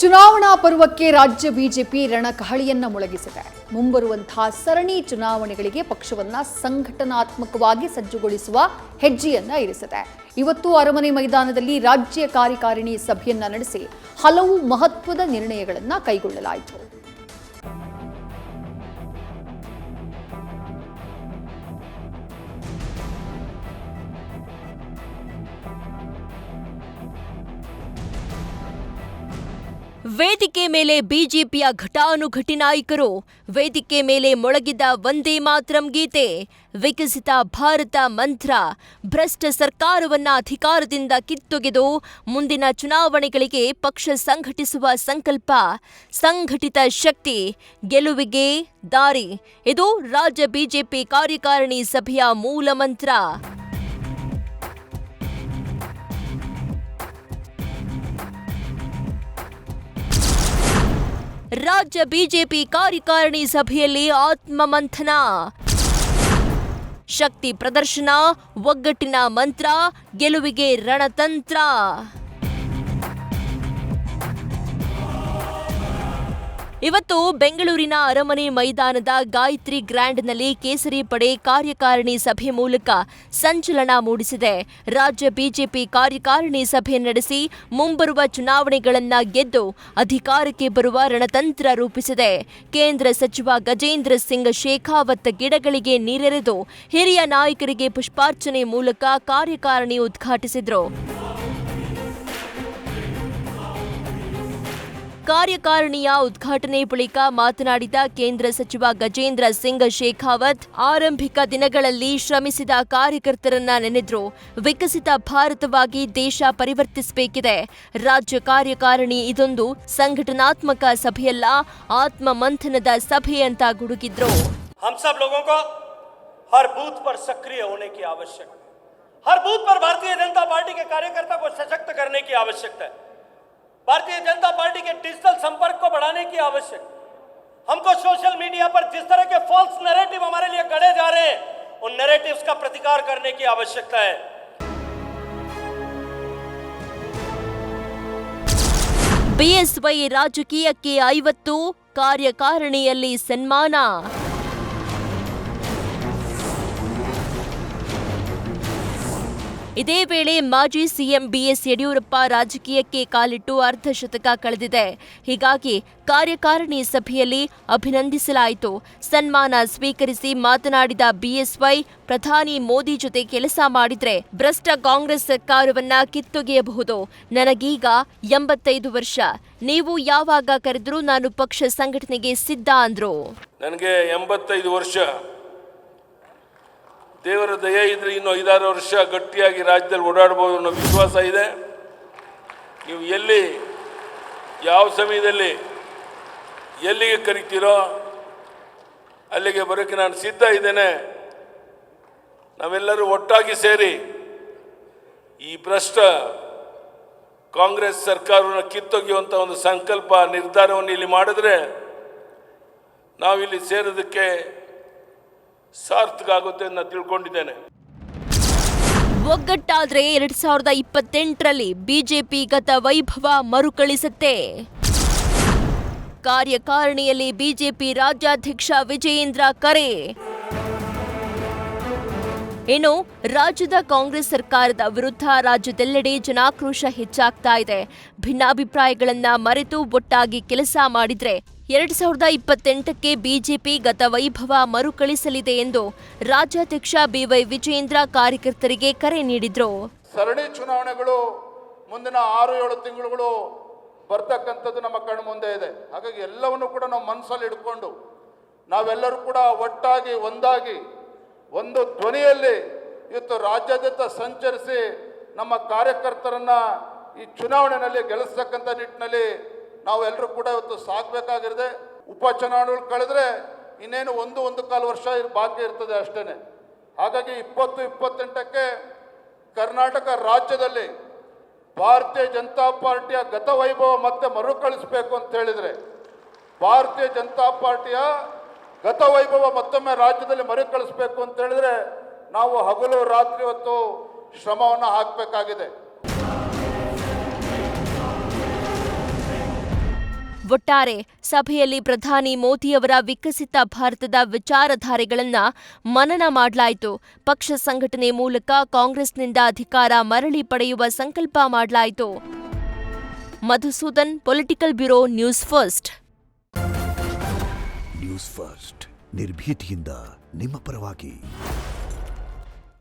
ಚುನಾವಣಾ ಪರ್ವಕ್ಕೆ ರಾಜ್ಯ ಬಿಜೆಪಿ ರಣಕಹಳಿಯನ್ನ ಮೊಳಗಿಸಿದೆ. ಮುಂಬರುವಂತಹ ಸರಣಿ ಚುನಾವಣೆಗಳಿಗೆ ಪಕ್ಷವನ್ನ ಸಂಘಟನಾತ್ಮಕವಾಗಿ ಸಜ್ಜುಗೊಳಿಸುವ ಹೆಜ್ಜೆಯನ್ನ ಇರಿಸಿದೆ. ಇವತ್ತು ಅರಮನೆ ಮೈದಾನದಲ್ಲಿ ರಾಜ್ಯ ಕಾರ್ಯಕಾರಿಣಿ ಸಭೆಯನ್ನ ನಡೆಸಿ ಹಲವು ಮಹತ್ವದ ನಿರ್ಣಯಗಳನ್ನ ಕೈಗೊಳ್ಳಲಾಯಿತು. ವೇದಿಕೆ ಮೇಲೆ ಬಿಜೆಪಿಯ ಘಟಾನುಘಟಿ ನಾಯಕರು. ವೇದಿಕೆ ಮೇಲೆ ಮೊಳಗಿದ ವಂದೇ ಮಾತರಂ ಗೀತೆ, ವಿಕಸಿತ ಭಾರತ ಮಂತ್ರ, ಭ್ರಷ್ಟ ಸರ್ಕಾರವನ್ನ ಅಧಿಕಾರದಿಂದ ಕಿತ್ತೊಗೆದು ಮುಂದಿನ ಚುನಾವಣೆಗಳಿಗೆ ಪಕ್ಷ ಸಂಘಟಿಸುವ ಸಂಕಲ್ಪ, ಸಂಘಟಿತ ಶಕ್ತಿ, ಗೆಲುವಿಗೆ ದಾರಿ. ಇದು ರಾಜ್ಯ ಬಿಜೆಪಿ ಕಾರ್ಯಕಾರಿಣಿ ಸಭೆಯ ಮೂಲ ಮಂತ್ರ. ರಾಜ್ಯ ಬಿಜೆಪಿ ಕಾರ್ಯಕಾರಿಣಿ ಸಭೆಯಲ್ಲಿ ಆತ್ಮಮಂಥನ, ಶಕ್ತಿ ಪ್ರದರ್ಶನ, ಒಗ್ಗಟ್ಟಿನ ಮಂತ್ರ, ಗೆಲುವಿಗೆ ರಣತಂತ್ರ. ಇವತ್ತು ಬೆಂಗಳೂರಿನ ಅರಮನೆ ಮೈದಾನದ ಗಾಯತ್ರಿ ಗ್ರ್ಯಾಂಡ್ನಲ್ಲಿ ಕೇಸರಿ ಪಡೆ ಕಾರ್ಯಕಾರಿಣಿ ಸಭೆ ಮೂಲಕ ಸಂಚಲನ ಮೂಡಿಸಿದೆ. ರಾಜ್ಯ ಬಿಜೆಪಿ ಕಾರ್ಯಕಾರಿಣಿ ಸಭೆ ನಡೆಸಿ ಮುಂಬರುವ ಚುನಾವಣೆಗಳನ್ನ ಗೆದ್ದು ಅಧಿಕಾರಕ್ಕೆ ಬರುವ ರಣತಂತ್ರ ರೂಪಿಸಿದೆ. ಕೇಂದ್ರ ಸಚಿವ ಗಜೇಂದ್ರ ಸಿಂಗ್ ಶೇಖಾವತ್ ಗಿಡಗಳಿಗೆ ನೀರೆರೆದು ಹಿರಿಯ ನಾಯಕರಿಗೆ ಪುಷ್ಪಾರ್ಚನೆ ಮೂಲಕ ಕಾರ್ಯಕಾರಿಣಿ ಉದ್ಘಾಟಿಸಿದರು. ಕಾರ್ಯಕಾರಿಣಿಯ ಉದ್ಘಾಟನೆ ಬಳಿಕ ಮಾತನಾಡಿದ ಕೇಂದ್ರ ಸಚಿವ ಗಜೇಂದ್ರ ಸಿಂಗ್ ಶೇಖಾವತ್, ಆರಂಭಿಕ ದಿನಗಳಲ್ಲಿ ಶ್ರಮಿಸಿದ ಕಾರ್ಯಕರ್ತರನ್ನ ನೆನೆದ್ರು. ವಿಕಸಿತ ಭಾರತವಾಗಿ ದೇಶ ಪರಿವರ್ತಿಸಬೇಕಿದೆ. ರಾಜ್ಯ ಕಾರ್ಯಕಾರಿಣಿ ಇದೊಂದು ಸಂಘಟನಾತ್ಮಕ ಸಭೆಯಲ್ಲ, ಆತ್ಮ ಮಂಥನದ ಸಭೆ ಅಂತ ಗುಡುಗಿದ್ರು. हम सब लोगों को हर बूथ पर सक्रिय होने की आवश्यकता है. हर बूथ पर भारतीय जनता पार्टी के कार्यकर्ता को सशक्त करने की आवश्यकता है. भारतीय जनता पार्टी के डिजिटल संपर्क को बढ़ाने की आवश्यकता. हमको सोशल मीडिया पर जिस तरह के फॉल्स नैरेटिव हमारे लिए गढ़े जा रहे हैं, उन नैरेटिव्स का प्रतिकार करने की आवश्यकता है. ಬಿಎಸ್ವೈ ರಾಜಕೀಯಕ್ಕೆ 50 ಕಾರ್ಯಕಾರಿಣಿಯಲ್ಲಿ ಸನ್ಮಾನ. ಇದೇ ವೇಳೆ ಮಾಜಿ ಸಿಎಂ ಬಿಎಸ್ ಯಡಿಯೂರಪ್ಪ ರಾಜಕೀಯಕ್ಕೆ ಕಾಲಿಟ್ಟು ಅರ್ಧ ಶತಕ ಕಳೆದಿದೆ. ಹೀಗಾಗಿ ಕಾರ್ಯಕಾರಿಣಿ ಸಭೆಯಲ್ಲಿ ಅಭಿನಂದಿಸಲಾಯಿತು. ಸನ್ಮಾನ ಸ್ವೀಕರಿಸಿ ಮಾತನಾಡಿದ ಬಿಎಸ್ವೈ, ಪ್ರಧಾನಿ ಮೋದಿ ಜೊತೆ ಕೆಲಸ ಮಾಡಿದ್ರೆ ಭ್ರಷ್ಟ ಕಾಂಗ್ರೆಸ್ ಸರ್ಕಾರವನ್ನ ಕಿತ್ತೊಗೆಯಬಹುದು. ನನಗೀಗ 85 ವರ್ಷ. ನೀವು ಯಾವಾಗ ಕರೆದ್ರೂ ನಾನು ಪಕ್ಷ ಸಂಘಟನೆಗೆ ಸಿದ್ಧ ಅಂದ್ರು. ನನಗೆ 85 ವರ್ಷ. ದೇವರ ದಯೆ ಇದ್ರೆ ಇನ್ನು 5-6 ವರ್ಷ ಗಟ್ಟಿಯಾಗಿ ರಾಜ್ಯದಲ್ಲಿ ಓಡಾಡಬಹುದು ಅನ್ನೋ ವಿಶ್ವಾಸ ಇದೆ. ನೀವು ಎಲ್ಲಿ ಯಾವ ಸಮಯದಲ್ಲಿ ಎಲ್ಲಿಗೆ ಕರಿತೀರೋ ಅಲ್ಲಿಗೆ ಬರೋಕ್ಕೆ ನಾನು ಸಿದ್ಧ ಇದ್ದೇನೆ. ನಾವೆಲ್ಲರೂ ಒಟ್ಟಾಗಿ ಸೇರಿ ಈ ಭ್ರಷ್ಟ ಕಾಂಗ್ರೆಸ್ ಸರ್ಕಾರವನ್ನು ಕಿತ್ತೊಗೆಯುವಂಥ ಒಂದು ಸಂಕಲ್ಪ ನಿರ್ಧಾರವನ್ನು ಇಲ್ಲಿ ಮಾಡಿದ್ರೆ ನಾವಿಲ್ಲಿ ಸೇರೋದಕ್ಕೆ ಸಾರ್ಥಕ ಆಗುತ್ತೆ ಅಂತ ತಿಳ್ಕೊಂಡಿದ್ದೇನೆ. ಒಗ್ಗಟ್ಟಾದ್ರೆ 2028ರಲ್ಲಿ ಬಿಜೆಪಿ ಗತ ವೈಭವ ಮರುಕಳಿಸುತ್ತೆ. ಕಾರ್ಯಕಾರಿಣಿಯಲ್ಲಿ ಬಿಜೆಪಿ ರಾಜ್ಯಾಧ್ಯಕ್ಷ ವಿಜಯೇಂದ್ರ ಕರೆ. ಇನ್ನು ರಾಜ್ಯದ ಕಾಂಗ್ರೆಸ್ ಸರ್ಕಾರದ ವಿರುದ್ಧ ರಾಜ್ಯದೆಲ್ಲೆಡೆ ಜನಾಕ್ರೋಶ ಹೆಚ್ಚಾಗ್ತಾ ಇದೆ. ಭಿನ್ನಾಭಿಪ್ರಾಯಗಳನ್ನ ಮರೆತು ಒಟ್ಟಾಗಿ ಕೆಲಸ ಮಾಡಿದ್ರೆ 2028ಕ್ಕೆ ಬಿಜೆಪಿ ಗತ ವೈಭವ ಮರುಕಳಿಸಲಿದೆ ಎಂದು ರಾಜ್ಯಾಧ್ಯಕ್ಷ ಬಿವೈ ವಿಜಯೇಂದ್ರ ಕಾರ್ಯಕರ್ತರಿಗೆ ಕರೆ ನೀಡಿದ್ರು. ಸರಣಿ ಚುನಾವಣೆಗಳು ಮುಂದಿನ 6-7 ತಿಂಗಳುಗಳು ಬರ್ತಕ್ಕಂಥದ್ದು ನಮ್ಮ ಕಣ್ಣು ಮುಂದೆ ಇದೆ. ಹಾಗಾಗಿ ಎಲ್ಲವನ್ನು ಕೂಡ ನಾವು ಮನಸ್ಸಲ್ಲಿ ಇಟ್ಕೊಂಡು ನಾವೆಲ್ಲರೂ ಕೂಡ ಒಟ್ಟಾಗಿ ಒಂದಾಗಿ ಒಂದು ಧ್ವನಿಯಲ್ಲಿ ಇವತ್ತು ರಾಜ್ಯಾದ್ಯಂತ ಸಂಚರಿಸಿ ನಮ್ಮ ಕಾರ್ಯಕರ್ತರನ್ನ ಈ ಚುನಾವಣೆಯಲ್ಲಿ ಗೆಲ್ಲಿಸ್ತಕ್ಕಂಥ ನಿಟ್ಟಿನಲ್ಲಿ ನಾವೆಲ್ಲರೂ ಕೂಡ ಇವತ್ತು ಸಾಗಬೇಕಾಗಿರುತ್ತೆ. ಉಪಚುನಾವಣೆಗಳು ಕಳೆದ್ರೆ ಇನ್ನೇನು 1.25 ವರ್ಷ ಬಾಕಿ ಇರ್ತದೆ ಅಷ್ಟೇ. ಹಾಗಾಗಿ 2028ಕ್ಕೆ ಕರ್ನಾಟಕ ರಾಜ್ಯದಲ್ಲಿ ಭಾರತೀಯ ಜನತಾ ಪಾರ್ಟಿಯ ಗತ ವೈಭವ ಮತ್ತೆ ಮರುಕಳಿಸಬೇಕು ಅಂತ ಹೇಳಿದರೆ, ಭಾರತೀಯ ಜನತಾ ಪಾರ್ಟಿಯ ಗತ ವೈಭವ ಮತ್ತೊಮ್ಮೆ ರಾಜ್ಯದಲ್ಲಿ ಮರುಕಳಿಸಬೇಕು ಅಂತ ಹೇಳಿದ್ರೆ ನಾವು ಹಗಲು ರಾತ್ರಿ ಹೊತ್ತು ಶ್ರಮವನ್ನು ಹಾಕಬೇಕಾಗಿದೆ. ಒಟ್ಟಾರೆ ಸಭೆಯಲ್ಲಿ ಪ್ರಧಾನಿ ಮೋದಿಯವರ ವಿಕಸಿತ ಭಾರತದ ವಿಚಾರಧಾರೆಗಳನ್ನ ಮನನ ಮಾಡಲಾಯಿತು. ಪಕ್ಷ ಸಂಘಟನೆ ಮೂಲಕ ಕಾಂಗ್ರೆಸ್ನಿಂದ ಅಧಿಕಾರ ಮರಳಿ ಪಡೆಯುವ ಸಂಕಲ್ಪ ಮಾಡಲಾಯಿತು. Madhusudan, political bureau, news first. News first ನಿರ್ಭೀತಿಯಿಂದ ನಿಮ್ಮ ಪರವಾಗಿ.